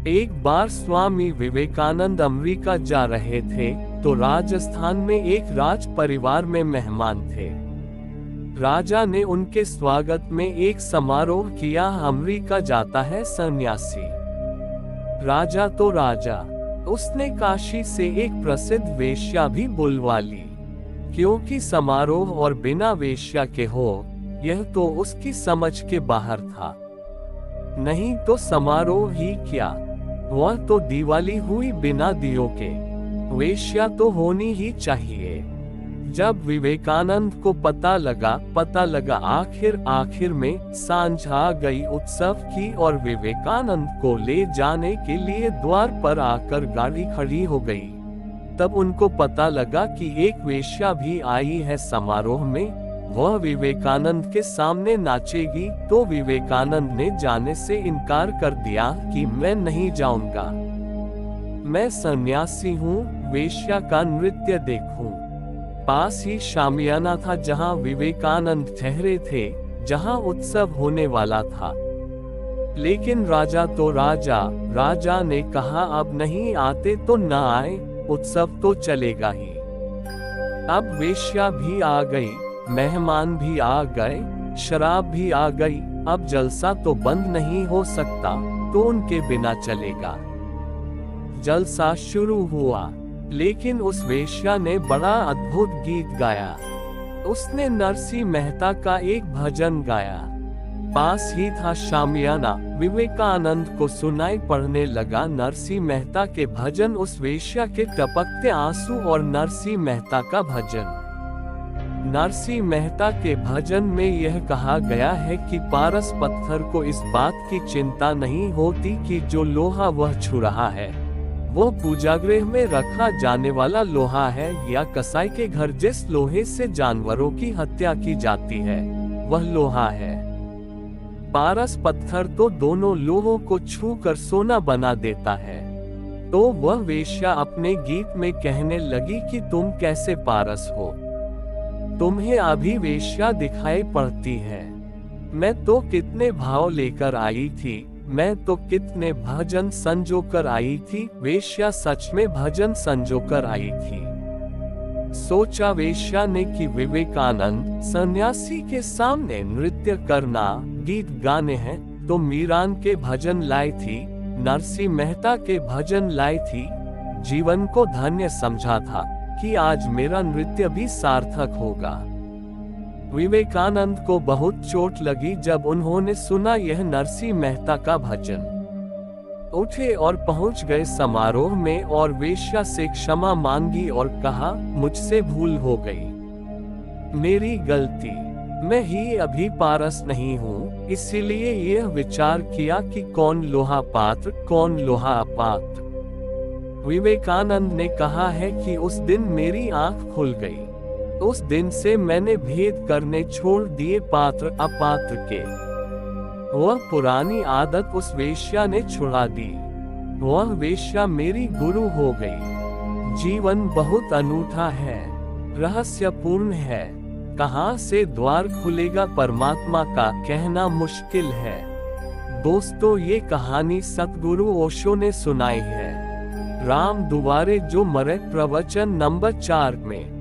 एक बार स्वामी विवेकानंद अमेरिका जा रहे थे तो राजस्थान में एक राज परिवार में मेहमान थे। राजा ने उनके स्वागत में एक समारोह किया। अमेरिका जाता है सन्यासी। राजा तो राजा, उसने काशी से एक प्रसिद्ध वेश्या भी बुलवा ली, क्योंकि समारोह और बिना वेश्या के हो यह तो उसकी समझ के बाहर था। नहीं तो समारोह ही क्या, वह तो दिवाली हुई बिना दियों के। वेश्या तो होनी ही चाहिए। जब विवेकानंद को पता लगा आखिर में सांझ आ गई उत्सव की और विवेकानंद को ले जाने के लिए द्वार पर आकर गाड़ी खड़ी हो गई। तब उनको पता लगा कि एक वेश्या भी आई है समारोह में, वह विवेकानंद के सामने नाचेगी। तो विवेकानंद ने जाने से इनकार कर दिया कि मैं नहीं जाऊंगा, मैं सन्यासी हूँ, वेश्या का नृत्य देखूं। पास ही शामियाना था जहाँ विवेकानंद ठहरे थे, जहाँ उत्सव होने वाला था। लेकिन राजा तो राजा ने कहा अब नहीं आते तो न आए, उत्सव तो चलेगा ही। अब वेश्या भी आ गई, मेहमान भी आ गए, शराब भी आ गई। अब जलसा तो बंद नहीं हो सकता, तो उनके बिना चलेगा। जलसा शुरू हुआ, लेकिन उस वेश्या ने बड़ा अद्भुत गीत गाया। उसने नरसिंह मेहता का एक भजन गाया। पास ही था शामियाना। विवेकानंद को सुनाई पड़ने लगा नरसिंह मेहता के भजन, उस वेश्या के टपकते आंसू और नरसिंह मेहता का भजन। नरसिंह मेहता के भजन में यह कहा गया है कि पारस पत्थर को इस बात की चिंता नहीं होती कि जो लोहा वह छू रहा है वो पूजागृह में रखा जाने वाला लोहा है, या कसाई के घर जिस लोहे से जानवरों की हत्या की जाती है वह लोहा है। पारस पत्थर तो दोनों लोहों को छू कर सोना बना देता है। तो वह वेश्या अपने गीत में कहने लगी कि तुम कैसे पारस हो, तुम्हें अभी वेश्या दिखाई पड़ती है। मैं तो कितने भाव लेकर आई थी, मैं तो कितने भजन संजो कर आई थी। वेश्या सच में भजन संजो कर आई थी। सोचा वेश्या ने कि विवेकानंद सन्यासी के सामने नृत्य करना, गीत गाने हैं, तो मीरान के भजन लाई थी, नरसिंह मेहता के भजन लाई थी। जीवन को धन्य समझा था कि आज मेरा नृत्य भी सार्थक होगा। विवेकानंद को बहुत चोट लगी जब उन्होंने सुना यह नरसिंह मेहता का भजन। उठे और पहुंच गए समारोह में और वेश्या से क्षमा मांगी और कहा, मुझसे भूल हो गई, मेरी गलती, मैं ही अभी पारस नहीं हूँ, इसीलिए यह विचार किया कि कौन लोहा पात्र कौन लोहा अपात्र। विवेकानंद ने कहा है कि उस दिन मेरी आंख खुल गई। उस दिन से मैंने भेद करने छोड़ दिए पात्र अपात्र के। वह पुरानी आदत उस वेश्या ने छुड़ा दी। वह वेश्या मेरी गुरु हो गई। जीवन बहुत अनूठा है, रहस्यपूर्ण है। कहाँ से द्वार खुलेगा परमात्मा का कहना मुश्किल है। दोस्तों, ये कहानी सतगुरु ओशो ने सुनाई है। राम दुआरे जो मरे प्रवचन नंबर 4 में।